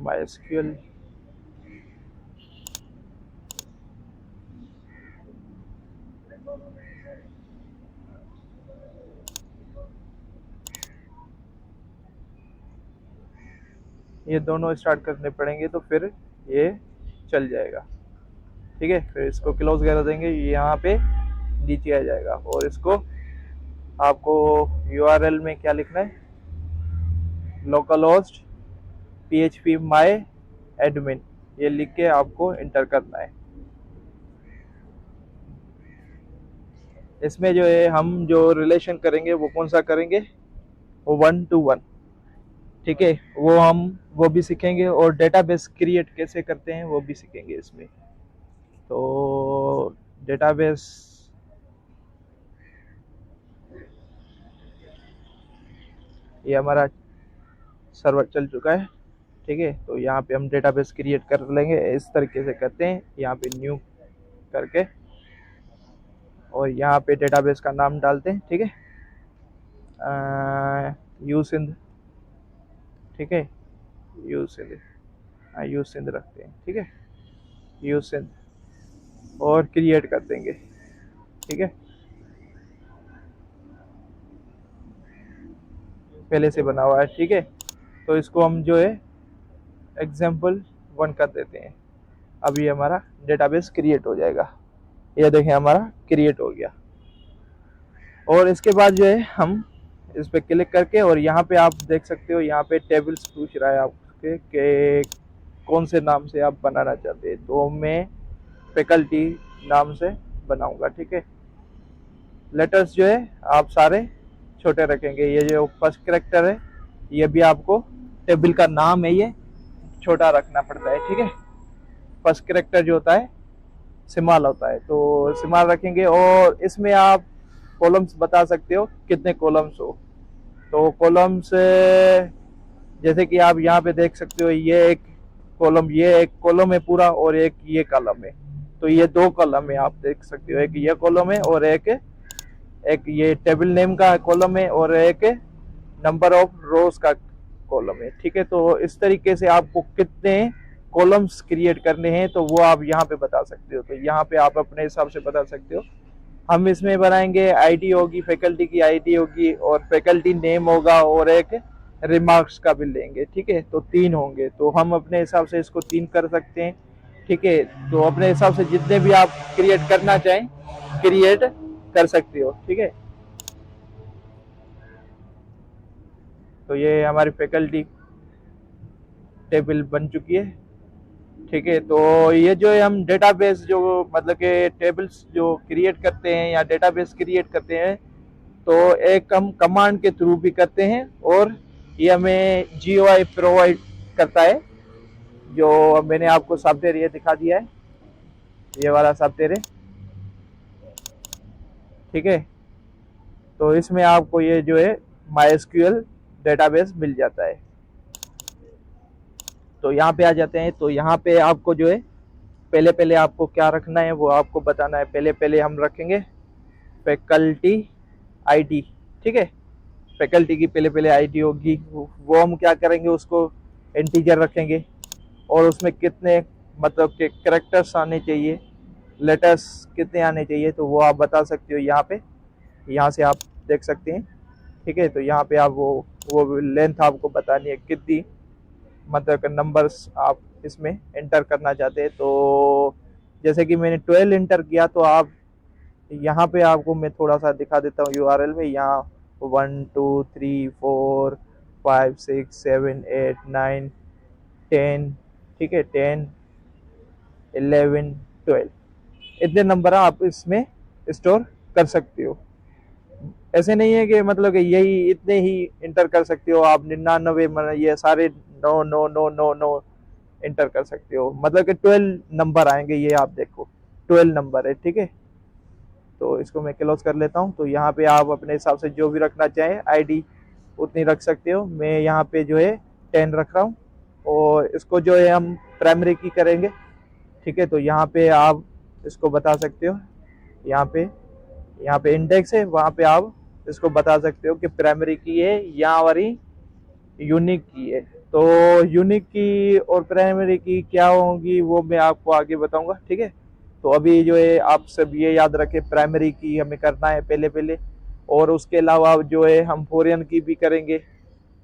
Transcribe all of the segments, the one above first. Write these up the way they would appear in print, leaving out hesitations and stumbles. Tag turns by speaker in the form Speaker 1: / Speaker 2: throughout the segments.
Speaker 1: MySQL ये दोनों start करने पड़ेंगे तो फिर ये चल जाएगा। ठीक है, फिर इसको क्लोज कर देंगे, यहाँ पे नीचे आ जाएगा। और इसको आपको यूआरएल में क्या लिखना है, लोकल होस्ट PHP माई एडमिन, ये लिख के आपको इंटर करना है। इसमें जो है हम जो रिलेशन करेंगे वो कौन सा करेंगे, वो 1 to 1। ठीक है, वो भी सीखेंगे, और डेटाबेस क्रिएट कैसे करते हैं वो भी सीखेंगे इसमें। तो डेटाबेस ये हमारा सर्वर चल चुका है। ठीक है, तो यहाँ पे हम डेटाबेस क्रिएट कर लेंगे, इस तरीके से करते हैं, यहाँ पे न्यू करके, और यहाँ पे डेटाबेस का नाम डालते हैं। ठीक है, यू सिंध। ठीक है, यू सिंध, यू सिंध रखते हैं। ठीक है, यू सिंध, और क्रिएट कर देंगे। ठीक है, पहले से बना हुआ है। ठीक है, तो इसको हम जो है example1 कर देते हैं। अब ये हमारा डेटाबेस क्रिएट हो जाएगा। ये देखें हमारा क्रिएट हो गया। और इसके बाद जो है हम इस पे क्लिक करके, और यहाँ पे आप देख सकते हो, यहाँ पे टेबल्स पूछ रहा है आपके कि कौन से नाम से आप बनाना चाहते हैं। तो मैं फैकल्टी नाम से बनाऊंगा। ठीक है, लेटर्स जो है आप सारे छोटे रखेंगे। ये जो फर्स्ट कैरेक्टर है ये भी आपको, टेबल का नाम है ये, छोटा रखना पड़ता है। ठीक है, फर्स्ट कैरेक्टर जो होता है स्मॉल होता है, तो स्मॉल रखेंगे। और इसमें आप कॉलम्स बता सकते हो कितने कॉलम्स हो। तो कॉलम्स जैसे कि आप यहाँ पे देख सकते हो, ये एक कॉलम है पूरा, और एक ये कॉलम है। तो ये 2 कॉलम है, आप देख सकते हो, एक ये कॉलम है और एक ये टेबल नेम का कॉलम है, और एक नंबर ऑफ रोज का कॉलम है। ठीक है, तो इस तरीके से आपको कितने कॉलम्स क्रिएट करने हैं तो वो आप यहाँ पे बता सकते हो। तो यहाँ पे आप अपने हिसाब से बता सकते हो। हम इसमें बनाएंगे, आईडी होगी, फैकल्टी की आईडी होगी, और फैकल्टी नेम होगा, और एक रिमार्क्स का भी लेंगे। ठीक है, तो 3 होंगे। तो हम अपने हिसाब से इसको 3 कर सकते हैं। ठीक है, तो अपने हिसाब से जितने भी आप क्रिएट करना चाहें क्रिएट कर सकते हो। ठीक है, तो ये हमारी फैकल्टी टेबल बन चुकी है। ठीक है, तो ये जो है हम डेटाबेस जो मतलब के टेबल्स जो क्रिएट करते हैं या डेटाबेस क्रिएट करते हैं, तो एक हम कमांड के थ्रू भी करते हैं, और ये हमें GUI प्रोवाइड करता है। जो मैंने आपको सॉफ्टवेयर ये दिखा दिया है, ये वाला सॉफ्टवेयर है। ठीक है, तो इसमें आपको ये जो है MySQL डेटाबेस मिल जाता है। तो यहाँ पे आ जाते हैं। तो यहाँ पे आपको जो है पहले आपको क्या रखना है वो आपको बताना है। पहले हम रखेंगे फैकल्टी आईडी। ठीक है, फैकल्टी की पहले आईडी होगी, वो हम क्या करेंगे, उसको इंटीजर रखेंगे, और उसमें कितने मतलब के कैरेक्टर्स आने चाहिए, लेटर्स कितने आने चाहिए, तो वो आप बता सकते हो। यहाँ से आप देख सकते हैं। ठीक है, तो यहाँ पे आप वो लेंथ आपको बतानी है कितनी, मतलब नंबर्स आप इसमें एंटर करना चाहते हैं। तो जैसे कि मैंने 12 एंटर किया, तो आप यहाँ पे आपको मैं थोड़ा सा दिखा देता हूँ यूआरएल में। यहाँ 1 2 3 4 5 6 7 8 9 10। ठीक है, 10 11 12 इतने नंबर आप इसमें स्टोर कर सकते हो। ऐसे नहीं है कि मतलब कि यही इतने ही इंटर कर सकते हो आप, 99 ये सारे 9 इंटर कर सकते हो। मतलब कि 12 नंबर आएंगे, ये आप देखो 12 नंबर है। ठीक है, तो इसको मैं क्लोज कर लेता हूँ। तो यहाँ पे आप अपने हिसाब से जो भी रखना चाहें आईडी उतनी रख सकते हो। मैं यहाँ पे जो है 10 रख रहा हूँ, और इसको जो है हम प्राइमरी की करेंगे। ठीक है, तो यहाँ पे आप इसको बता सकते हो, यहाँ पे इंडेक्स है, वहाँ पे आप इसको बता सकते हो कि प्राइमरी की है या हमारी यूनिक की है। तो यूनिक की और प्राइमरी की क्या होंगी वो मैं आपको आगे बताऊंगा, ठीक है। तो अभी जो है आप सब ये याद रखें, प्राइमरी की हमें करना है पहले पहले, और उसके अलावा जो है हम फॉरेन की भी करेंगे।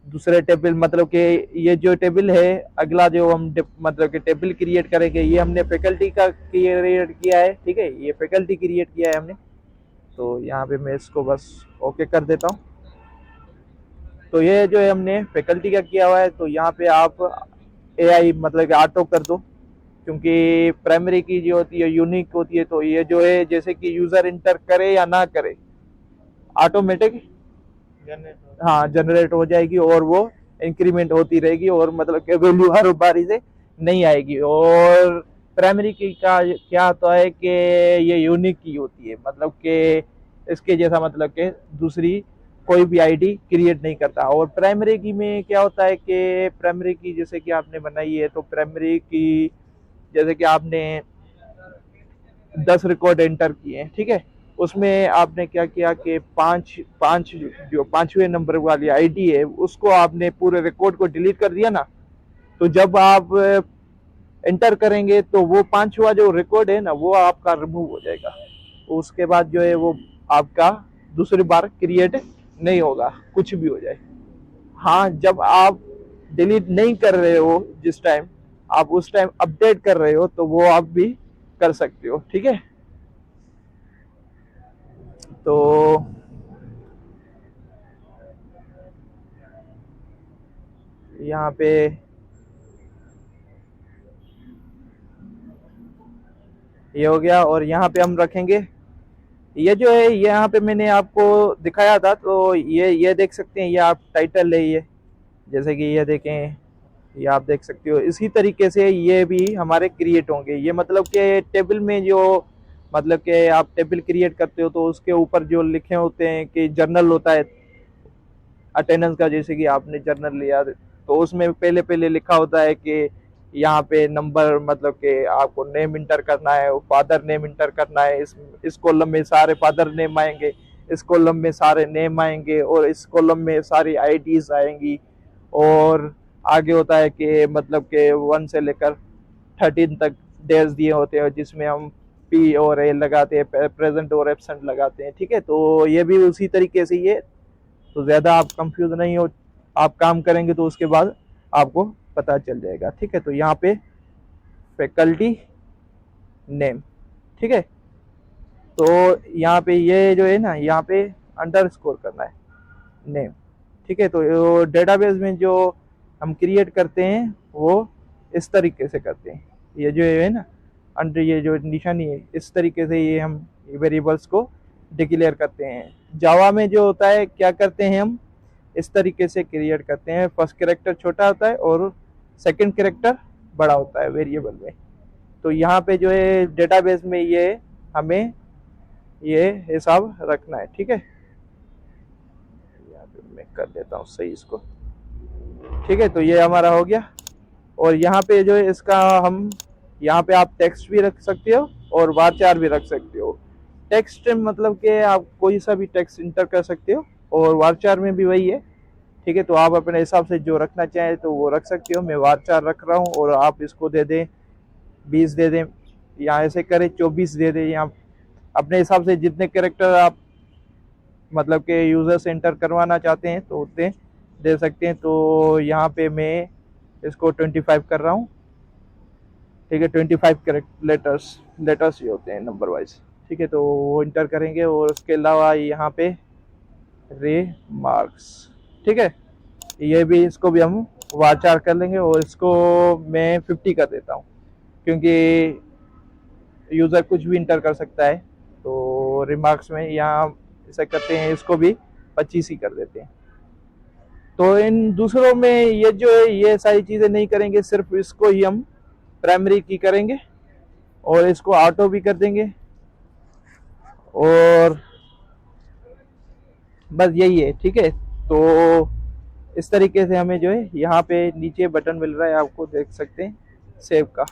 Speaker 1: दूसरे टेबल मतलब कि ये जो टेबल है, अगला जो हम मतलब कि टेबल क्रिएट करेंगे, ये हमने फैकल्टी का क्रिएट किया है, ठीक है, ये फैकल्टी क्रिएट किया है हमने। तो यहाँ पे मैं इसको बस ओके कर देता हूँ। तो ये जो है हमने फैकल्टी का किया हुआ है, तो यहाँ पे आप एआई मतलब कि ऑटो कर दो, क्योंकि प्राइमरी की जो होती है यूनिक होती है, तो ये जो है जैसे कि यूजर इंटर करे या ना करे, ऑटोमेटिक हाँ जनरेट हो जाएगी, और वो इंक्रीमेंट होती रहेगी, और मतलब कि वैल्यू हर बारी से नहीं आएगी। और प्राइमरी की का क्या होता है कि ये यूनिक की होती है, मतलब कि इसके जैसा मतलब कि दूसरी कोई भी आईडी क्रिएट नहीं करता। और प्राइमरी की में क्या होता है कि प्राइमरी की जैसे कि आपने बनाई है, तो प्राइमरी की जैसे कि आपने 10 रिकॉर्ड एंटर किए हैं, ठीक है, उसमें आपने क्या किया कि पांच पांच जो 5वें नंबर वाली आईडी है उसको आपने पूरे रिकॉर्ड को डिलीट कर दिया ना, तो जब आप एंटर करेंगे तो वो 5वां जो रिकॉर्ड है ना वो आपका रिमूव हो जाएगा। तो उसके बाद जो है वो आपका दूसरी बार क्रिएट नहीं होगा, कुछ भी हो जाए। हाँ, जब आप डिलीट नहीं कर रहे हो, जिस टाइम आप उस टाइम अपडेट कर रहे हो, तो वो आप भी कर सकते हो, ठीक है। तो यहाँ पे ये हो गया, और यहाँ पे हम रखेंगे ये जो है, यहाँ पे मैंने आपको दिखाया था, तो ये देख सकते हैं, ये आप टाइटल है ये, जैसे कि ये देखें, ये आप देख सकते हो। इसी तरीके से ये भी हमारे क्रिएट होंगे, ये मतलब कि टेबल में जो मतलब कि आप टेबल क्रिएट करते हो, तो उसके ऊपर जो लिखे होते हैं कि जर्नल होता है अटेंडेंस का, जैसे कि आपने जर्नल लिया, तो उसमें पहले पहले लिखा होता है कि यहाँ पे नंबर मतलब कि आपको नेम इंटर करना है, फादर नेम इंटर करना है, इस कॉलम में सारे फादर नेम आएंगे, इस कॉलम में सारे नेम आएंगे, और इस कॉलम में सारी आईडीज आएंगी। और आगे होता है कि मतलब कि 1 से लेकर 13 तक डेज दिए होते हैं, जिसमें हम पी और ए लगाते हैं, प्रेजेंट और एब्सेंट लगाते हैं, ठीक है। तो ये भी उसी तरीके से ये, तो ज़्यादा आप कंफ्यूज नहीं हो, आप काम करेंगे तो उसके बाद आपको पता चल जाएगा, ठीक है। तो यहाँ पे फैकल्टी नेम, ठीक है। तो यहाँ पे ये जो है ना, यहाँ पे अंडरस्कोर करना है नेम, ठीक है। तो डेटाबेस में जो हम क्रिएट करते हैं वो इस तरीके से करते हैं, ये जो है ना अंडर, ये जो निशानी है, इस तरीके से ये हम वेरिएबल्स को डिक्लेयर करते हैं। जावा में जो होता है क्या करते हैं हम, इस तरीके से क्रिएट करते हैं, फर्स्ट कैरेक्टर छोटा होता है और सेकंड कैरेक्टर बड़ा होता है वेरिएबल में। तो यहाँ पे जो है डेटाबेस में ये हमें ये हिसाब रखना है, ठीक है। यहाँ पे मैं कर देता हूँ सही इसको, ठीक है। तो ये हमारा हो गया। और यहाँ पे जो है इसका हम, यहाँ पे आप टेक्स्ट भी रख सकते हो और वारचार भी रख सकते हो। टेक्स्ट मतलब कि आप कोई सा भी टेक्स्ट इंटर कर सकते हो, और वारचार में भी वही है, ठीक है। तो आप अपने हिसाब से जो रखना चाहें तो वो रख सकते हो। मैं वारचार रख रहा हूँ, और आप इसको दे दें 20 दे दें, या ऐसे करें 24 दे दें, या अपने हिसाब से जितने कैरेक्टर आप मतलब के यूजर से एंटर करवाना चाहते हैं तो उतने दे सकते हैं। तो यहाँ पे मैं इसको 25 कर रहा हूँ, ठीक है। 25 करेक्ट लेटर्स ही होते हैं नंबर वाइज, ठीक है। तो वो इंटर करेंगे, और उसके अलावा यहाँ पे रे मार्क्स, ठीक है, ये भी, इसको भी हम वारचार कर लेंगे, और इसको मैं 50 कर देता हूँ, क्योंकि यूज़र कुछ भी इंटर कर सकता है। तो रिमार्क्स में यहाँ ऐसा करते हैं, इसको भी 25 ही कर देते हैं। तो इन दूसरों में ये जो है ये सारी चीज़ें नहीं करेंगे, सिर्फ इसको ही हम प्राइमरी की करेंगे, और इसको ऑटो भी कर देंगे। और बस यही है, ठीक है। तो इस तरीके से हमें जो है यहाँ पे नीचे बटन मिल रहा है, आपको देख सकते हैं सेव का,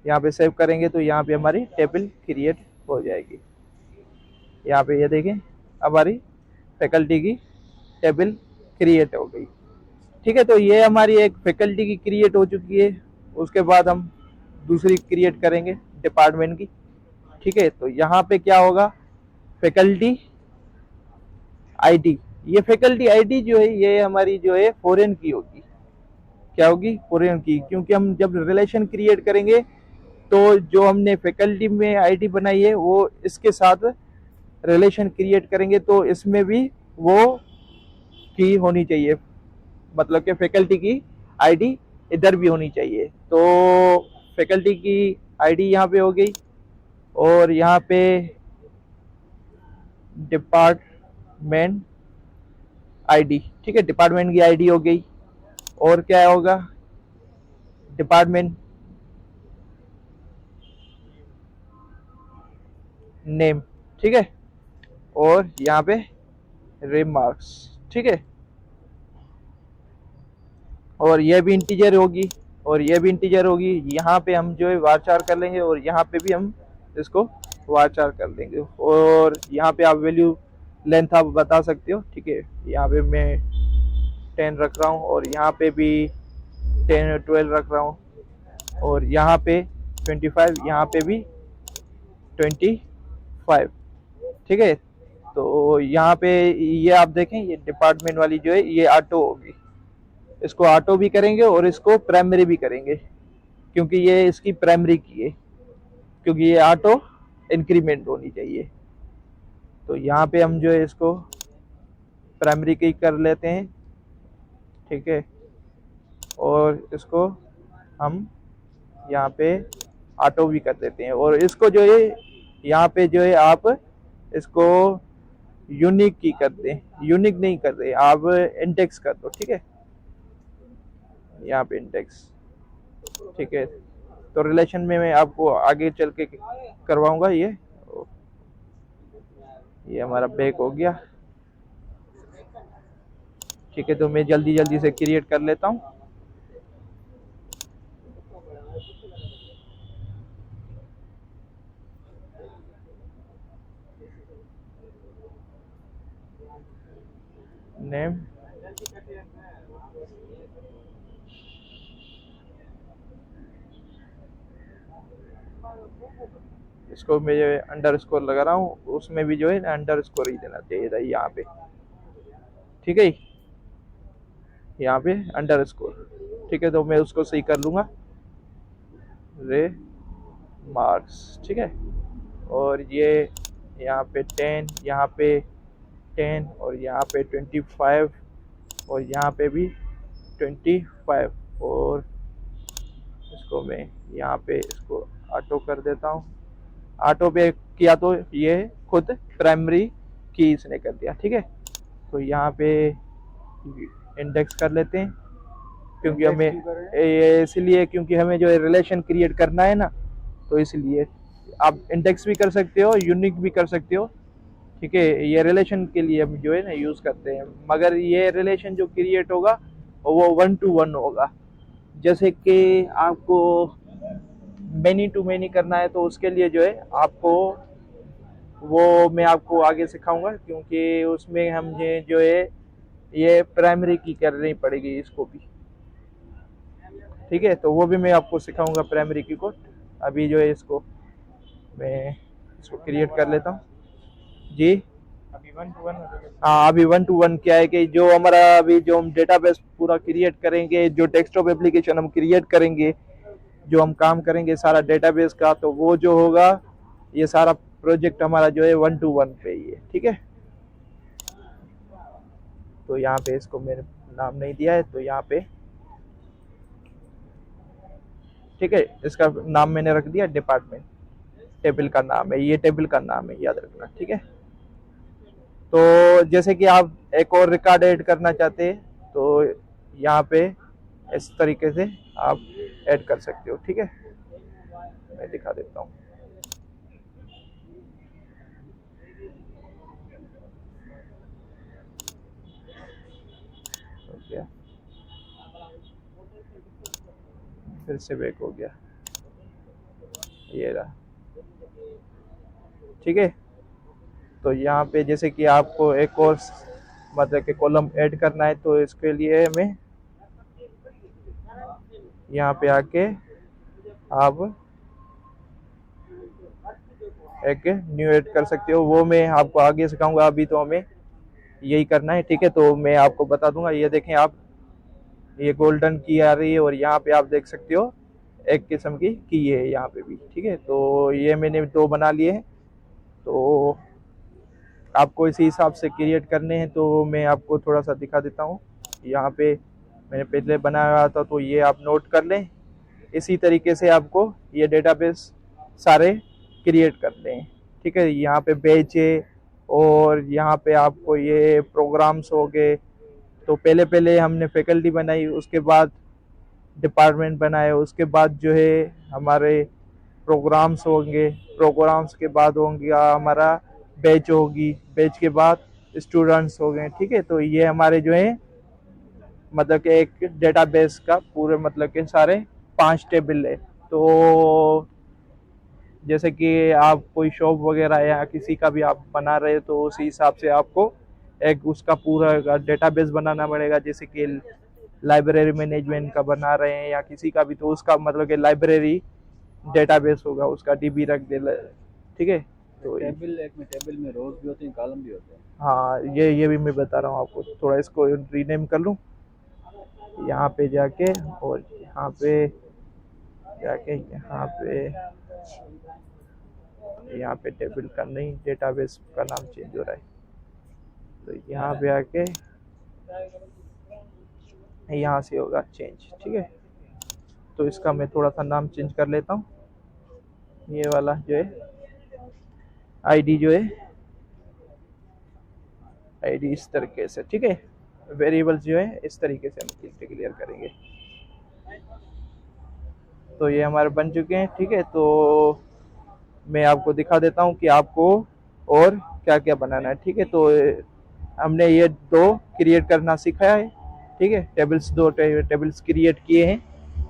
Speaker 1: यहाँ पे सेव करेंगे तो यहाँ पे हमारी टेबल क्रिएट हो जाएगी। यहाँ पे ये देखें हमारी फैकल्टी की टेबल क्रिएट हो गई। ठीक है, तो ये हमारी एक फैकल्टी की क्रिएट हो चुकी है। उसके बाद हम दूसरी क्रिएट करेंगे डिपार्टमेंट की। ठीक है, तो यहाँ पे क्या होगा, फैकल्टी आईडी। ये फैकल्टी आईडी जो है ये हमारी जो है फॉरेन की होगी। क्या होगी, फॉरेन की, क्योंकि हम जब रिलेशन क्रिएट करेंगे तो जो हमने फैकल्टी में आईडी बनाई है वो इसके साथ रिलेशन क्रिएट करेंगे तो इसमें भी वो की होनी चाहिए, मतलब कि फैकल्टी की आईडी इधर भी होनी चाहिए। तो फैकल्टी की आईडी यहाँ पे हो गई, और यहाँ पे डिपार्टमेंट आईडी। ठीक है, डिपार्टमेंट की आईडी हो गई, और क्या होगा, डिपार्टमेंट नेम। ठीक है, और यहाँ पे रिमार्क्स। ठीक है, और ये भी इंटीजर होगी, और ये भी इंटीजर होगी। यहाँ पे हम जो है वारचार कर लेंगे, और यहाँ पे भी हम इसको वारचार कर देंगे, और यहाँ पे आप वैल्यू लेंथ आप बता सकते हो। ठीक है, यहाँ पे मैं 10 रख रहा हूँ, और यहाँ पे भी 10 12 रख रहा हूँ, और यहाँ पे 25, यहाँ पे भी 25। ठीक है, तो यहाँ पे ये आप देखें, ये डिपार्टमेंट वाली जो है ये ऑटो होगी। इसको ऑटो भी करेंगे और इसको प्राइमरी भी करेंगे, क्योंकि ये इसकी प्राइमरी की है, क्योंकि ये ऑटो इंक्रीमेंट होनी चाहिए। तो यहाँ पे हम जो है इसको प्राइमरी की कर लेते हैं। ठीक है, और इसको हम यहाँ पे ऑटो भी कर देते हैं, और इसको जो है यहाँ पे जो है आप इसको यूनिक की कर दें, यूनिक नहीं कर दे आप, इंडेक्स कर दो। ठीक है, यहाँ पे इंडेक्स। ठीक है, तो रिलेशन में मैं आपको आगे चल के करवाऊंगा। ये हमारा बैक हो गया। ठीक है, तो मैं जल्दी जल्दी से क्रिएट कर लेता हूँ। नेम, इसको मैं अंडर स्कोर लगा रहा हूँ, उसमें भी जो है अंडर स्कोर ही देना चाहिए था यहाँ पे। ठीक है, यहाँ पे अंडर स्कोर। ठीक है, तो मैं उसको सही कर लूँगा, रे मार्क्स। ठीक है, और ये यहाँ पे 10, यहाँ पे 10, और यहाँ पे 25, और यहाँ पे भी 25, और इसको मैं यहाँ पे इसको ऑटो कर देता हूँ। ऑटो पे किया तो ये खुद प्राइमरी की इसने कर दिया। ठीक है, तो यहाँ पे इंडेक्स कर लेते हैं, क्योंकि हमें ये इसलिए क्योंकि हमें जो है रिलेशन क्रिएट करना है ना, तो इसलिए आप इंडेक्स भी कर सकते हो, यूनिक भी कर सकते हो। ठीक है, ये रिलेशन के लिए हम जो है ना यूज़ करते हैं, मगर ये रिलेशन जो क्रिएट होगा वो 1 to 1 होगा। जैसे कि आपको मैनी टू मैनी करना है तो उसके लिए जो है आपको वो मैं आपको आगे सिखाऊंगा, क्योंकि उसमें हमें जो है ये प्राइमरी की करनी पड़ेगी इसको भी। ठीक है, तो वो भी मैं आपको सिखाऊंगा प्राइमरी की को। अभी जो है इसको मैं इसको क्रिएट कर लेता हूँ जी।
Speaker 2: अभी 1 to 1
Speaker 1: हाँ, अभी 1 to 1 क्या है कि जो हमारा अभी जो हम डेटाबेस पूरा क्रिएट करेंगे, जो डेस्कटॉप एप्लीकेशन हम क्रिएट करेंगे, जो हम काम करेंगे सारा डेटाबेस का, तो वो जो होगा ये सारा प्रोजेक्ट हमारा जो है 1 to 1 पे ही है। ठीक है, तो यहाँ पे इसको मैंने नाम नहीं दिया है, तो यहाँ पे ठीक है इसका नाम मैंने रख दिया डिपार्टमेंट। टेबल का नाम है, ये टेबल का नाम है, याद रखना। ठीक है, तो जैसे कि आप एक और रिकॉर्ड ऐड करना चाहते हैं तो यहाँ पे इस तरीके से आप ऐड कर सकते हो। ठीक है, मैं दिखा देता हूँ। ओके, फिर से बैक हो गया, ये रहा। ठीक है, तो यहाँ पे जैसे कि आपको एक और मतलब कि कॉलम ऐड करना है, तो इसके लिए हमें यहाँ पे आके आप एक न्यू ऐड कर सकते हो, वो मैं आपको आगे सिखाऊंगा, अभी तो हमें यही करना है। ठीक है, तो मैं आपको बता दूंगा। ये देखें आप, ये गोल्डन की आ रही है और यहाँ पे आप देख सकते हो एक किस्म की है यहाँ पे भी। ठीक है, तो ये मैंने दो बना लिए हैं, तो आपको इसी हिसाब से क्रिएट करने हैं। तो मैं आपको थोड़ा सा दिखा देता हूँ। यहाँ पे मैंने पहले बनाया था, तो ये आप नोट कर लें। इसी तरीके से आपको ये डेटाबेस सारे क्रिएट करने हैं। ठीक है, यहाँ पे बैच है और यहाँ पे आपको ये प्रोग्राम्स हो गए। तो पहले पहले हमने फैकल्टी बनाई, उसके बाद डिपार्टमेंट बनाए, उसके बाद जो है हमारे प्रोग्राम्स होंगे, प्रोग्राम्स के बाद होंगे हमारा बैच होगी, बैच के बाद स्टूडेंट्स हो गए। ठीक है, तो ये हमारे जो है मतलब कि एक डेटाबेस का पूरे मतलब के सारे 5 टेबल है। तो जैसे कि आप कोई शॉप वगैरह या किसी का भी आप बना रहे हो, तो उसी हिसाब से आपको एक उसका पूरा डेटाबेस बनाना पड़ेगा। जैसे कि लाइब्रेरी मैनेजमेंट का बना रहे हैं या किसी का भी, तो उसका मतलब कि लाइब्रेरी डेटाबेस होगा, उसका डीबी रख दे। ठीक है, तो
Speaker 2: टेबल एक में टेबल में रोज भी होते हैं, कॉलम भी होते हैं।
Speaker 1: हाँ, ये भी मैं बता रहा हूँ आपको। थोड़ा इसको रीनेम कर लूँ, यहाँ पे जाके और यहाँ पे जाके यहाँ पे टेबल का नहीं, डेटाबेस का नाम चेंज हो रहा है। तो यहाँ पे आके यहाँ से होगा चेंज। ठीक है, तो इसका मैं थोड़ा सा नाम चेंज कर लेता हूँ। ये वाला जो है आईडी जो है, आईडी इस तरीके से। ठीक है, वेरिएबल्स जो है इस तरीके से हम क्लियर करेंगे। तो ये हमारे बन चुके हैं। ठीक है, तो मैं आपको दिखा देता हूँ कि आपको और क्या क्या बनाना है। ठीक है, तो हमने ये दो क्रिएट करना सीखा है। ठीक है, टेबल्स, दो टेबल्स क्रिएट किए हैं।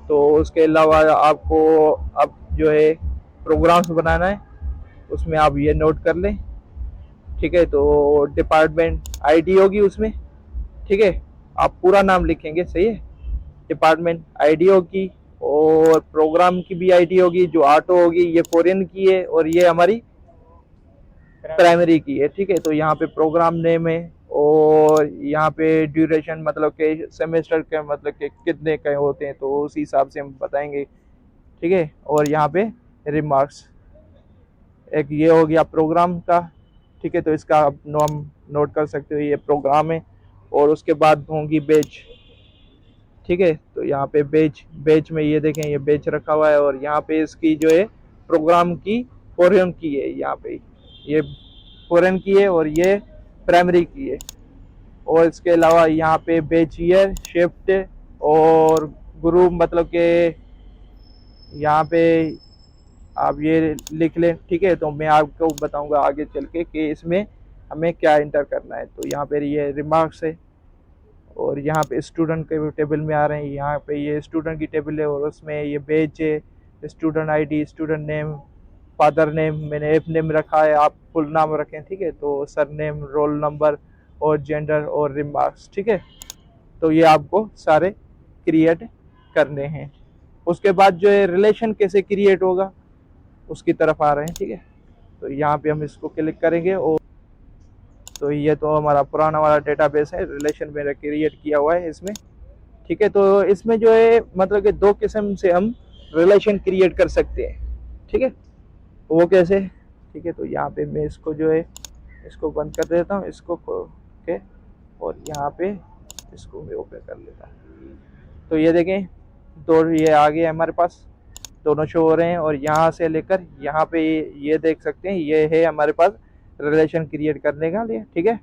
Speaker 1: तो उसके अलावा आपको अब जो है प्रोग्राम्स बनाना है, उसमें आप ये नोट कर लें। ठीक है, तो डिपार्टमेंट आईडी होगी उसमें। ठीक है, आप पूरा नाम लिखेंगे, सही है। डिपार्टमेंट आईडी होगी और प्रोग्राम की भी आईडी होगी, जो ऑटो होगी ये फॉरेन की है और ये हमारी प्राइमरी की है। ठीक है, तो यहाँ पे प्रोग्राम नेम है और यहाँ पे ड्यूरेशन मतलब के सेमेस्टर के मतलब के कितने के होते हैं, तो उसी हिसाब से हम बताएंगे। ठीक है, और यहाँ पे रिमार्क्स, एक ये हो गया प्रोग्राम का। ठीक है, तो इसका आप हम नोट कर सकते हो, ये प्रोग्राम है। और उसके बाद होंगी बेच। ठीक है, तो यहाँ पे बेच, बेच में ये देखें, ये बेच रखा हुआ है और यहाँ पे इसकी जो है प्रोग्राम की फॉरेन की है, यहाँ पे ये फॉरेन की है और ये प्राइमरी की है। और इसके अलावा यहाँ पे बेच ईयर, शिफ्ट और ग्रुप मतलब के यहाँ पे आप ये लिख लें। ठीक है, तो मैं आपको बताऊंगा आगे चल के कि इसमें हमें क्या इंटर करना है। तो यहाँ पे ये रिमार्क्स है और यहाँ पे स्टूडेंट के टेबल में आ रहे हैं। यहाँ पे ये स्टूडेंट की टेबल है और उसमें ये बैच है, student ID, student name, father name, मैंने एफ नेम रखा है, आप फुल नाम रखें। ठीक है, तो सर नेम, रोल नंबर और जेंडर और रिमार्क्स। ठीक है, तो ये आपको सारे क्रिएट करने हैं। उसके बाद जो है रिलेशन कैसे क्रिएट होगा उसकी तरफ आ रहे हैं। ठीक है, तो यहाँ पे हम इसको क्लिक करेंगे और तो ये तो हमारा पुराना वाला डेटाबेस है, रिलेशन में क्रिएट किया हुआ है इसमें। ठीक है, तो इसमें जो है मतलब कि दो किस्म से हम रिलेशन क्रिएट कर सकते हैं। ठीक है, वो कैसे? ठीक है, तो यहाँ पे मैं इसको जो है इसको बंद कर देता हूँ, इसको के और यहाँ पे इसको मैं ओपन कर लेता हूँ। तो ये देखें, दो ये आ गए हमारे पास, दोनों शो हो रहे हैं। और यहाँ से लेकर यहाँ पे ये देख सकते हैं, ये है हमारे पास रिलेशन क्रिएट करने का लिए। ठीक है,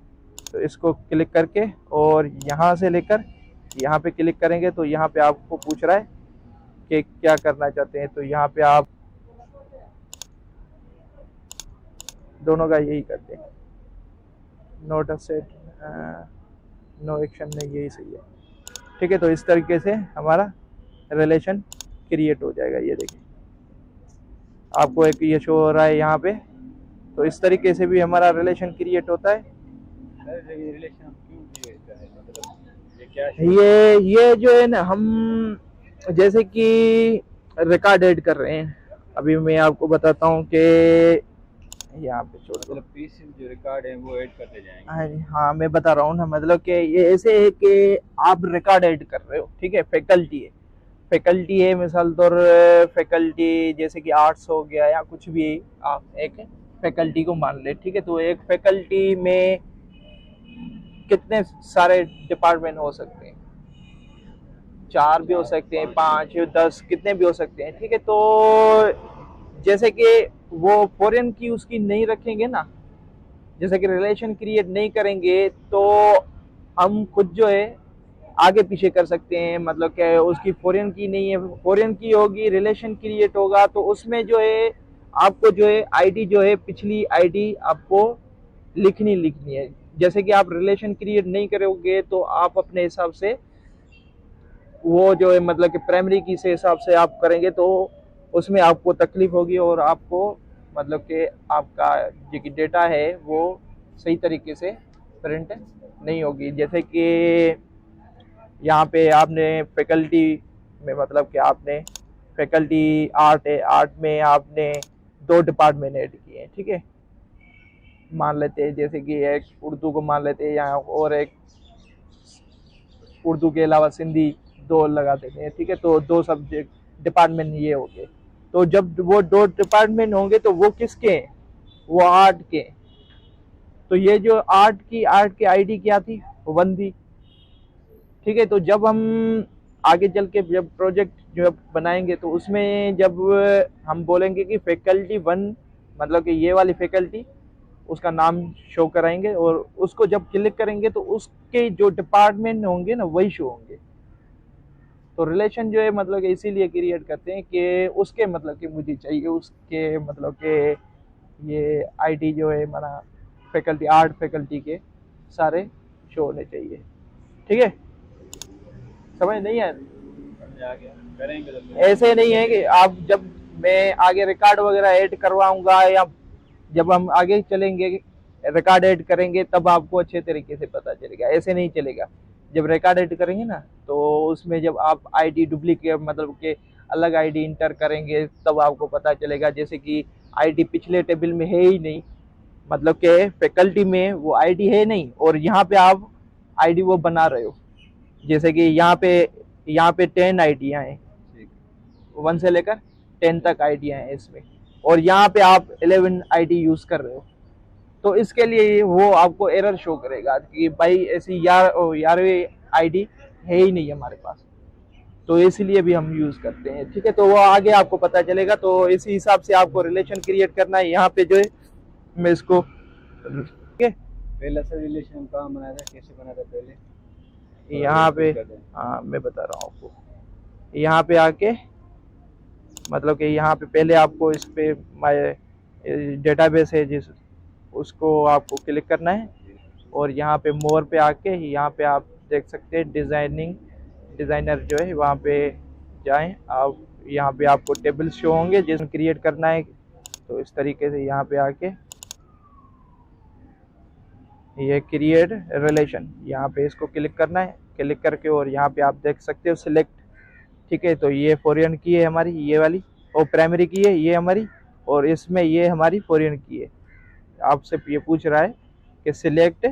Speaker 1: तो इसको क्लिक करके और यहाँ से लेकर यहाँ पे क्लिक करेंगे तो यहाँ पे आपको पूछ रहा है कि क्या करना चाहते हैं। तो यहाँ पे आप दोनों का यही करते हैं, note a set, no action में, यही सही है। ठीक है, तो इस तरीके से हमारा रिलेशन क्रिएट हो जाएगा। ये देखिए आपको एक ये शो हो रहा है यहाँ पे, तो इस तरीके से भी हमारा रिलेशन क्रिएट होता है।
Speaker 2: रिलेशन क्यों क्रिएट करें, मतलब ये क्या
Speaker 1: ये जो है ना, हम जैसे कि रिकॉर्ड ऐड कर रहे हैं, अभी मैं आपको बताता हूँ कि यहाँ पे छोड़ दो।
Speaker 2: मतलब पीस जो रिकॉर्ड है वो ऐड करते जाएंगे।
Speaker 1: हाँ जी, हाँ मैं बता रहा हूँ ना, मतलब कि ये ऐसे है कि आप रिकॉर्ड ऐड कर रहे हो, ठीक है। फैकल्टी है, मिसाल तौर फैकल्टी जैसे कि आर्ट्स हो गया या कुछ भी, आप एक फैकल्टी को मान ले, ठीक है। तो एक फैकल्टी में कितने सारे डिपार्टमेंट हो सकते हैं, 4 भी हो सकते हैं, 5, 10, कितने भी हो सकते हैं, ठीक है। तो जैसे कि वो फॉरेन की उसकी नहीं रखेंगे ना, जैसे कि रिलेशन क्रिएट नहीं करेंगे, तो हम खुद जो है आगे पीछे कर सकते हैं। मतलब क्या, उसकी फॉरेन की नहीं है, फॉरेन की होगी, रिलेशन क्रिएट होगा, तो उसमें जो है आपको जो है आईडी जो है, पिछली आईडी आपको लिखनी है। जैसे कि आप रिलेशन क्रिएट नहीं करोगे तो आप अपने हिसाब से वो जो है, मतलब कि प्राइमरी की से हिसाब से आप करेंगे तो उसमें आपको तकलीफ होगी, और आपको मतलब कि आपका जो डेटा है वो सही तरीके से प्रिंट नहीं होगी। जैसे कि यहाँ पे आपने फैकल्टी में, मतलब कि आपने फैकल्टी आर्ट है, आर्ट में आपने 2 डिपार्टमेंट ऐड किए हैं, ठीक है। मान लेते हैं जैसे कि एक उर्दू को मान लेते हैं, या और एक उर्दू के अलावा सिंधी 2 लगा देते हैं, ठीक है। तो 2 सब्जेक्ट डिपार्टमेंट ये हो गए। तो जब वो 2 डिपार्टमेंट होंगे तो वो किसके हैं, वो आर्ट के। तो ये जो आर्ट की आईडी क्या थी, 1 थी, ठीक है। तो जब हम आगे चल के जब प्रोजेक्ट जो बनाएंगे तो उसमें जब हम बोलेंगे कि फैकल्टी 1, मतलब कि ये वाली फैकल्टी, उसका नाम शो कराएंगे, और उसको जब क्लिक करेंगे तो उसके जो डिपार्टमेंट होंगे ना वही शो होंगे। तो रिलेशन जो है, मतलब कि इसीलिए क्रिएट करते हैं कि उसके, मतलब कि मुझे चाहिए उसके, मतलब कि ये आईडी जो है हमारा फैकल्टी, आर्ट फैकल्टी के सारे शो होने चाहिए, ठीक है। समझ नहीं है,
Speaker 2: समझ आ गया, करेंगे तो फिर।
Speaker 1: ऐसे नहीं है कि आप जब मैं आगे रिकॉर्ड वगैरह ऐड करवाऊंगा, या जब हम आगे चलेंगे रिकॉर्ड ऐड करेंगे तब आपको अच्छे तरीके से पता चलेगा, ऐसे नहीं चलेगा। जब रिकॉर्ड ऐड करेंगे ना तो उसमें जब आप आईडी डुप्लीकेट, मतलब के अलग आईडी इंटर करेंगे तब आपको पता चलेगा। जैसे कि आईडी पिछले टेबल में है ही नहीं, मतलब के फैकल्टी में वो आईडी है नहीं, और यहाँ पे आप आईडी वो बना रहे हो। जैसे कि यहाँ पे 10 आईडियाँ हैं,
Speaker 2: ठीक
Speaker 1: 1 से लेकर 10 तक आईडियाँ हैं इसमें, और यहाँ पे आप 11 आईडी यूज कर रहे हो। तो इसके लिए वो आपको एरर शो करेगा कि भाई ऐसी 11वीं आईडी है ही नहीं हमारे पास। तो इसलिए भी हम यूज करते हैं, ठीक है। तो वो आगे आपको पता चलेगा, तो इसी हिसाब से आपको रिलेशन क्रिएट करना है। यहाँ पे जो है मैं इसको, ठीक है,
Speaker 2: पहला सा रिलेशन कहाँ बनाया था, कैसे बनाया था पहले, थोड़ा
Speaker 1: यहाँ पे,
Speaker 2: एक्सप्लेन कर दें।
Speaker 1: हाँ मैं बता रहा हूँ आपको। यहाँ पे आके, मतलब कि यहाँ पे पहले आपको इस पे माय डेटाबेस है जिस, उसको आपको क्लिक करना है, और यहाँ पे मोर पे आके यहाँ पे आप देख सकते हैं डिज़ाइनर जो है वहाँ पे जाएं आप। यहाँ पे आपको टेबल शो होंगे जिसमें क्रिएट करना है। तो इस तरीके से यहाँ पे आके ये क्रिएट रिलेशन, यहाँ पे इसको क्लिक करना है, क्लिक करके और यहाँ पे आप देख सकते हो सिलेक्ट, ठीक है। तो ये फॉरेन की है हमारी, ये वाली, और प्राइमरी की है ये हमारी, और इसमें ये हमारी फॉरेन की है। आपसे ये पूछ रहा है कि सिलेक्ट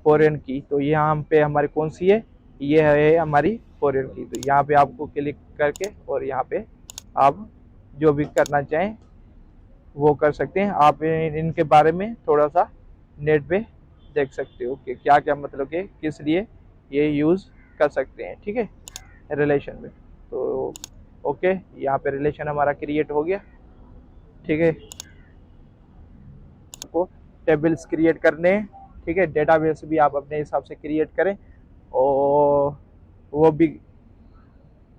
Speaker 1: फॉरेन की, तो यहाँ पे हमारी कौन सी है, ये है हमारी फॉरेन की। तो यहाँ पे आपको क्लिक करके और यहाँ पे आप जो भी करना चाहें वो कर सकते हैं। आप इनके बारे में थोड़ा सा नेट पे देख सकते हो कि क्या क्या, मतलब कि किस लिए ये यूज़ कर सकते हैं, ठीक है, रिलेशन में। तो ओके, यहाँ पे रिलेशन हमारा क्रिएट हो गया, ठीक है। आपको टेबल्स क्रिएट करने हैं, ठीक है। डेटाबेस भी आप अपने हिसाब से क्रिएट करें, और वो भी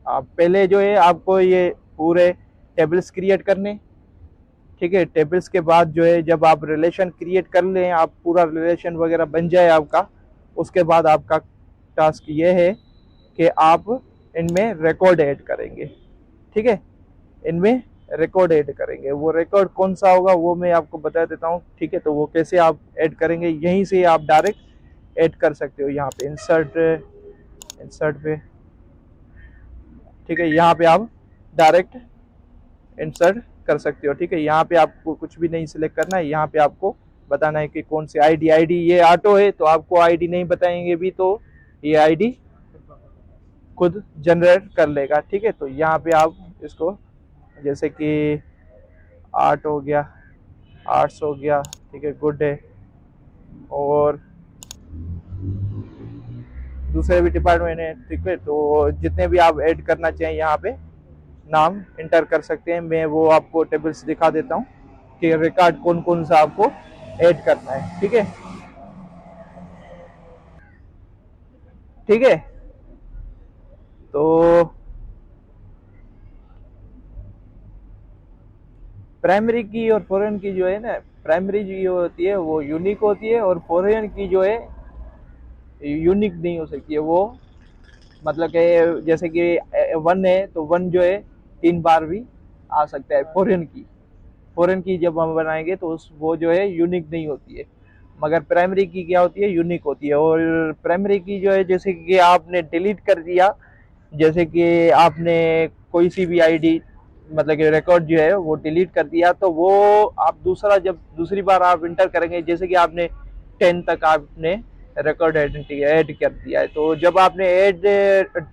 Speaker 1: आप पहले जो है आपको ये पूरे टेबल्स क्रिएट करने, ठीक है। टेबल्स के बाद जो है जब आप रिलेशन क्रिएट कर लें, आप पूरा रिलेशन वगैरह बन जाए आपका, उसके बाद आपका टास्क ये है कि आप इनमें रिकॉर्ड ऐड करेंगे, ठीक है। इनमें रिकॉर्ड ऐड करेंगे, वो रिकॉर्ड कौन सा होगा वो मैं आपको बता देता हूँ, ठीक है। तो वो कैसे आप ऐड करेंगे, यहीं से आप डायरेक्ट ऐड कर सकते हो। यहाँ पे इंसर्ट पे ठीक है, यहाँ पे आप डायरेक्ट इंसर्ट कर सकते हो। ठीक है, यहाँ पे आपको कुछ भी नहीं सिलेक्ट करना है, यहाँ पे आपको बताना है कि कौन सी आईडी ये ऑटो है तो आपको आईडी नहीं बताएंगे भी तो ये आईडी खुद जनरेट कर लेगा। ठीक है, तो यहाँ पे आप इसको जैसे कि 8 हो गया, 8 हो गया, ठीक है, गुड है। और दूसरे भी डिपार्टमेंट है, ठीक है, तो जितने भी आप ऐड करना चाहें यहाँ पे नाम इंटर कर सकते हैं। मैं वो आपको टेबल्स दिखा देता हूँ कि रिकॉर्ड कौन कौन सा आपको ऐड करना है। ठीक है, ठीक है, तो प्राइमरी की और फॉरेन की जो है ना, प्राइमरी जो होती है वो यूनिक होती है और फॉरेन की जो है यूनिक नहीं हो सकती है। वो मतलब कि जैसे कि 1 है तो 1 जो है 3 बार भी आ सकता है। फॉरेन की जब हम बनाएंगे तो वो जो है यूनिक नहीं होती है, मगर प्राइमरी की क्या होती है, यूनिक होती है। और प्राइमरी की जो है जैसे कि आपने डिलीट कर दिया, जैसे कि आपने कोई सी भी आईडी मतलब कि रिकॉर्ड जो है वो डिलीट कर दिया, तो वो आप जब दूसरी बार आप इंटर करेंगे, जैसे कि आपने 10 तक आपने रिकॉर्ड ऐड कर दिया है, तो जब आपने ऐड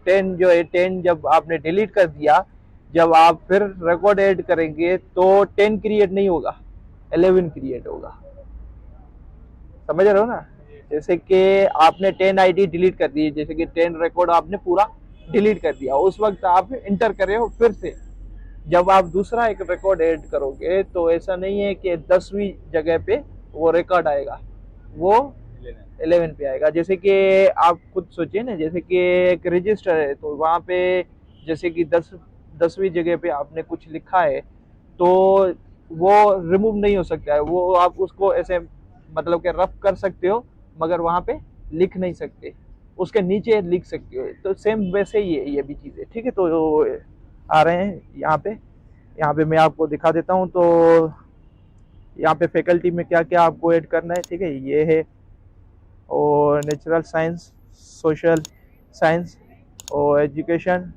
Speaker 1: 10 जो है 10 जब आपने डिलीट कर दिया, जब आप फिर रिकॉर्ड ऐड करेंगे तो 10 क्रिएट नहीं होगा, 11 क्रिएट होगा। समझ रहे हो ना? जैसे कि आपने 10 आईडी डिलीट कर दी, जैसे कि 10 रिकॉर्ड आपने पूरा डिलीट कर दिया, उस वक्त आप इंटर कर रहे हो फिर से जब आप दूसरा एक रिकॉर्ड ऐड करोगे तो ऐसा नहीं है कि 10वीं जगह पे वो रिकॉर्ड आएगा, वो 11 पे आएगा। जैसे कि आप खुद सोचिए ना, जैसे कि एक रजिस्टर है तो वहाँ पे जैसे कि 10वीं जगह पे आपने कुछ लिखा है तो वो रिमूव नहीं हो सकता है, वो आप उसको ऐसे मतलब कि रफ कर सकते हो मगर वहाँ पे लिख नहीं सकते, उसके नीचे लिख सकते हो। तो सेम वैसे ही है ये भी चीज़ें। ठीक है, तो आ रहे हैं यहाँ पे मैं आपको दिखा देता हूँ। तो यहाँ पे फैकल्टी में क्या क्या आपको ऐड करना है, ठीक है, ये है और नेचुरल साइंस, सोशल साइंस और एजुकेशन,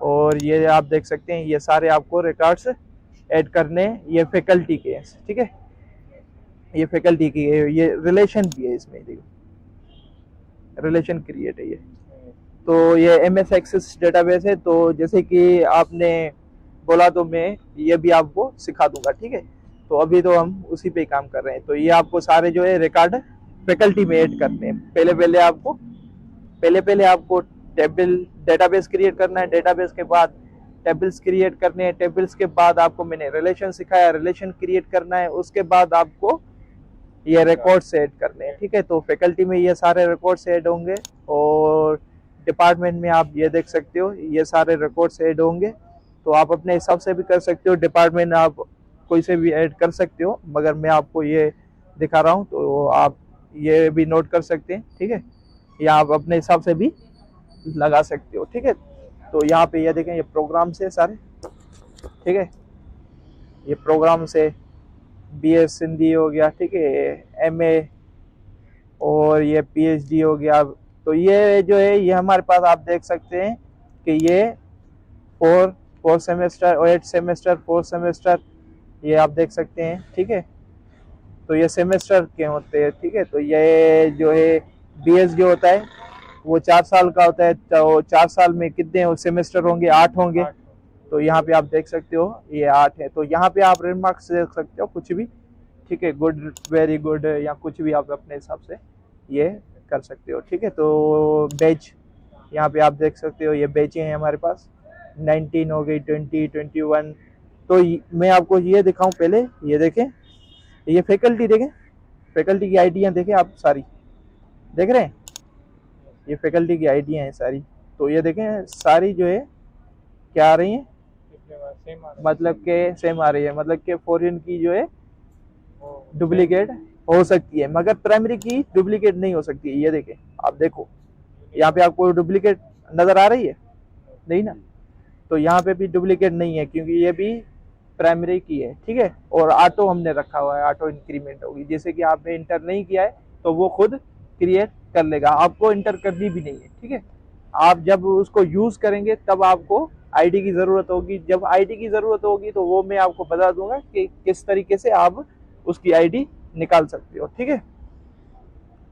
Speaker 1: और ये आप देख सकते हैं ये सारे आपको रिकॉर्ड्स ऐड करने, ये फैकल्टी के हैं। ठीक है, ये फैकल्टी की है, ये रिलेशन भी है इसमें, देखो रिलेशन क्रिएट है ये। तो ये MS एक्सेस डेटाबेस है, तो जैसे कि आपने बोला तो मैं ये भी आपको सिखा दूंगा। ठीक है, तो अभी तो हम उसी पे काम कर रहे हैं। तो ये आपको सारे जो है रिकॉर्ड फैकल्टी में ऐड करने हैं। पहले आपको टेबल डेटाबेस क्रिएट करना है, डेटाबेस के बाद टेबल्स क्रिएट करने हैं, टेबल्स के बाद आपको मैंने रिलेशन सिखाया, रिलेशन क्रिएट करना है, उसके बाद आपको ये रिकॉर्ड्स ऐड करने हैं। ठीक है, तो फैकल्टी में ये सारे रिकॉर्ड्स ऐड होंगे और डिपार्टमेंट में आप ये देख सकते हो ये सारे रिकॉर्ड्स ऐड होंगे। तो आप अपने हिसाब से भी कर सकते हो, डिपार्टमेंट आप कोई से भी ऐड कर सकते हो, मगर मैं आपको ये दिखा रहा हूँ तो आप ये भी नोट कर सकते हैं। ठीक है, या आप अपने हिसाब से भी लगा सकते हो। ठीक है, तो यहाँ पे ये देखें ये प्रोग्राम से सारे, ठीक है, ये प्रोग्राम से BS हिंदी हो गया, ठीक है, MA और ये PhD हो गया। तो ये जो है ये हमारे पास आप देख सकते हैं कि ये 4 सेमेस्टर और 8 सेमेस्टर 4 सेमेस्टर ये आप देख सकते हैं। ठीक है, तो ये सेमेस्टर के होते हैं। ठीक है, तो ये जो है BS जो होता है वो 4 साल का होता है, तो 4 साल में कितने सेमेस्टर होंगे, 8 होंगे। तो यहाँ पे आप देख सकते हो ये 8 है। तो यहाँ पे आप रिमार्क्स देख सकते हो कुछ भी, ठीक है, गुड, वेरी गुड या कुछ भी आप अपने हिसाब से ये कर सकते हो। ठीक है, तो बैच यहाँ पे आप देख सकते हो ये बैचें हैं हमारे पास, 19 हो गई, 20, 21। तो मैं आपको ये दिखाऊं पहले, ये देखें ये फैकल्टी देखें, फैकल्टी की आईडियाँ देखें आप, सारी देख रहे हैं, ये फैकल्टी की आईडियाँ हैं सारी। तो ये देखें सारी जो है क्या आ रही हैं, मतलब के सेम आ रही है, मतलब के फॉरेन की जो है डुप्लीकेट हो सकती है मगर प्राइमरी की डुप्लीकेट नहीं हो सकती है। ये देखें आप, देखो यहाँ पे आपको डुप्लीकेट नजर आ रही है, नहीं ना? तो यहाँ पे भी डुप्लीकेट नहीं है क्योंकि ये भी प्राइमरी की है। ठीक है, और ऑटो हमने रखा हुआ है, ऑटो इंक्रीमेंट होगी, जैसे कि आपने इंटर नहीं किया है तो वो खुद क्रिएट कर लेगा, आपको इंटर करनी भी नहीं है। ठीक है, आप जब उसको यूज करेंगे तब आपको आईडी की जरूरत होगी। जब आईडी की जरूरत होगी तो वो मैं आपको बता दूंगा कि किस तरीके से आप उसकी आईडी निकाल सकते हो। ठीक है,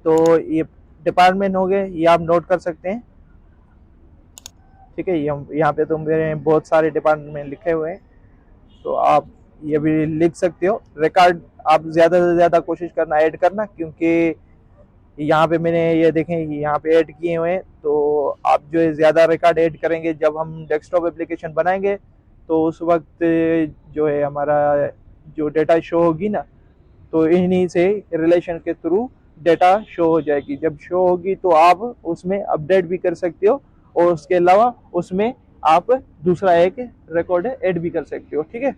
Speaker 1: तो ये डिपार्टमेंट हो गए, ये आप नोट कर सकते हैं। ठीक है, ये हम यहाँ पे तो मेरे बहुत सारे डिपार्टमेंट लिखे हुए हैं, तो आप ये भी लिख सकते हो। रिकॉर्ड आप ज्यादा से ज्यादा कोशिश करना ऐड करना, क्योंकि यहाँ पे मैंने ये देखें यहाँ पे ऐड किए हुए हैं, तो आप जो है ज्यादा रिकॉर्ड ऐड करेंगे जब हम डेस्कटॉप एप्लीकेशन बनाएंगे तो उस वक्त जो है हमारा जो डेटा शो होगी ना, तो इन्हीं से रिलेशन के थ्रू डेटा शो हो जाएगी। जब शो होगी तो आप उसमें अपडेट भी कर सकते हो, और उसके अलावा उसमें आप दूसरा एक रिकॉर्ड ऐड भी कर सकते हो। ठीक है,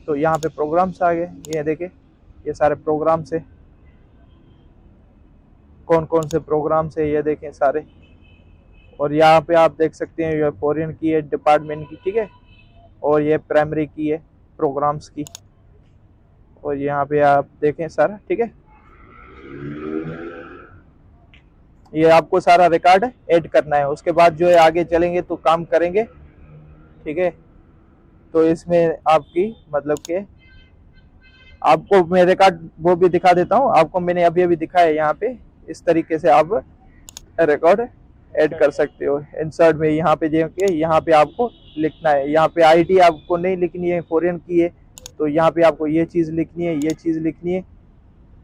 Speaker 1: तो यहाँ पे प्रोग्राम्स आ गए, ये देखें ये सारे प्रोग्राम्स है, कौन कौन से प्रोग्राम्स है ये देखें सारे। और यहाँ पे आप देख सकते हैं ये फॉरेन की है डिपार्टमेंट की, ठीक है, और ये प्राइमरी की है प्रोग्राम्स की, और यहाँ पे आप देखें सारा। ठीक है, ये आपको सारा रिकॉर्ड ऐड करना है। उसके बाद जो है आगे चलेंगे तो काम करेंगे। ठीक है, तो इसमें आपकी मतलब के आपको मैं रिकॉर्ड वो भी दिखा देता हूँ आपको, मैंने अभी अभी दिखाया यहाँ पे। इस तरीके से आप रिकॉर्ड ऐड कर सकते हो। इंसर्ट में यहाँ पे जाके यहाँ पे आपको लिखना है, यहाँ पे आईडी आपको नहीं लिखनी है, फॉरेन की है, तो यहाँ पे आपको ये चीज लिखनी है, ये चीज लिखनी है।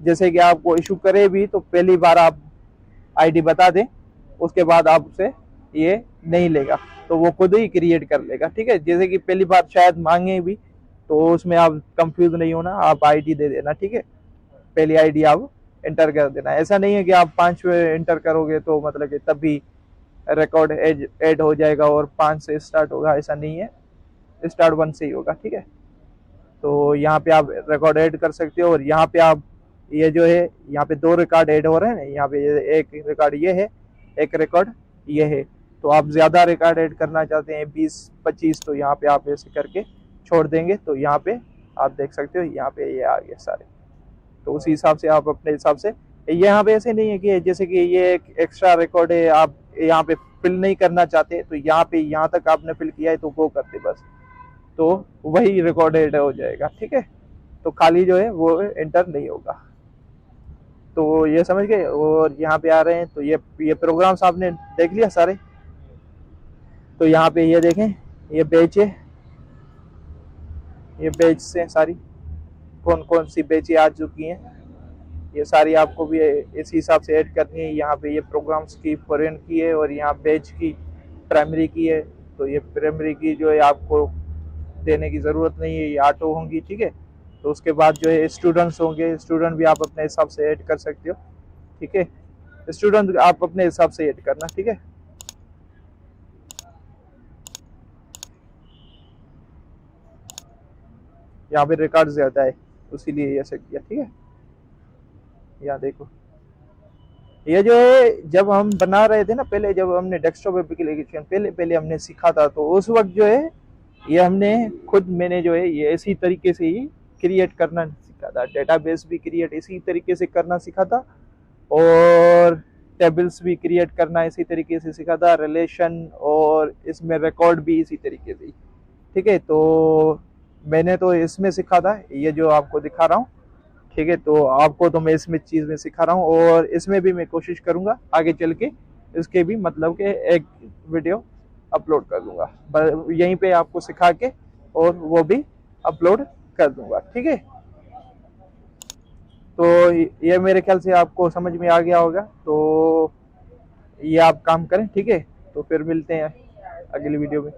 Speaker 1: जैसे कि आपको इशू करे भी तो पहली बार आप आईडी बता दें, उसके बाद आपसे ये नहीं लेगा, तो वो खुद ही क्रिएट कर लेगा। ठीक है, जैसे कि पहली बार शायद मांगे भी, तो उसमें आप कंफ्यूज नहीं होना, आप आईडी दे देना। ठीक है, पहली आईडी आप एंटर कर देना। ऐसा नहीं है कि आप 5 एंटर करोगे तो मतलब कि तभी रिकॉर्ड ऐड हो जाएगा और 5 से स्टार्ट होगा, ऐसा नहीं है, स्टार्ट 1 से ही होगा। ठीक है, तो यहाँ पे आप रिकॉर्ड ऐड कर सकते हो। और यहाँ पे आप ये जो है यहाँ पे 2 रिकॉर्ड ऐड हो रहे हैं ना, यहाँ पे एक रिकॉर्ड ये है, एक रिकॉर्ड ये है। तो आप ज्यादा रिकॉर्ड ऐड करना चाहते हैं 20-25, तो यहाँ पे आप ऐसे करके छोड़ देंगे, तो यहाँ पे आप देख सकते हो यहाँ पे ये आ गए सारे। तो उसी हिसाब से आप अपने हिसाब से, यहाँ पे ऐसे नहीं है कि जैसे कि ये एक एक्स्ट्रा रिकॉर्ड है आप यहाँ पे फिल नहीं करना चाहते, तो यहाँ पे यहाँ तक आपने फिल किया है तो वो करते बस, तो वही रिकॉर्डेड हो जाएगा। ठीक है, तो खाली जो है वो एंटर नहीं होगा। तो ये समझ गए। और यहाँ पे आ रहे हैं तो ये प्रोग्राम्स आपने देख लिया सारे। तो यहाँ पे ये देखें ये बैच है, ये बैच से सारी कौन कौन सी बैचें आ चुकी हैं, ये सारी आपको भी इसी हिसाब से ऐड करनी है। यहाँ पे ये प्रोग्राम्स की फॉरेन की है, और यहाँ बैच की प्राइमरी की है, तो ये प्राइमरी की जो है आपको देने की ज़रूरत नहीं है, ये ऑटो होंगी। ठीक है, तो उसके बाद जो है स्टूडेंट्स होंगे, स्टूडेंट भी आप अपने हिसाब से ऐड कर सकते हो। ठीक है, स्टूडेंट आप अपने हिसाब से ऐड करना। ठीक है, यहाँ पे रिकॉर्ड ज़्यादा है इसीलिए ऐसे किया। ठीक है, यहाँ देखो ये जो है जब हम बना रहे थे ना पहले, जब हमने डेस्कटॉप एप्लीकेशन पहले हमने सीखा था, तो उस वक्त जो है ये हमने खुद मैंने जो है ये इसी तरीके से ही क्रिएट करना सीखा था। डेटाबेस भी क्रिएट इसी तरीके से करना सीखा था, और टेबल्स भी क्रिएट करना इसी तरीके से सीखा था, रिलेशन और इसमें रिकॉर्ड भी इसी तरीके से ही। ठीक है, तो मैंने तो इसमें सीखा था ये जो आपको दिखा रहा हूँ। ठीक है, तो आपको तो मैं इसमें चीज़ में सिखा रहा हूँ, और इसमें भी मैं कोशिश करूँगा आगे चल के इसके भी मतलब के एक वीडियो अपलोड कर दूंगा यहीं पे आपको सिखा के, और वो भी अपलोड कर दूंगा। ठीक है, तो ये मेरे ख्याल से आपको समझ में आ गया होगा, तो ये आप काम करें। ठीक है, तो फिर मिलते हैं अगली वीडियो में।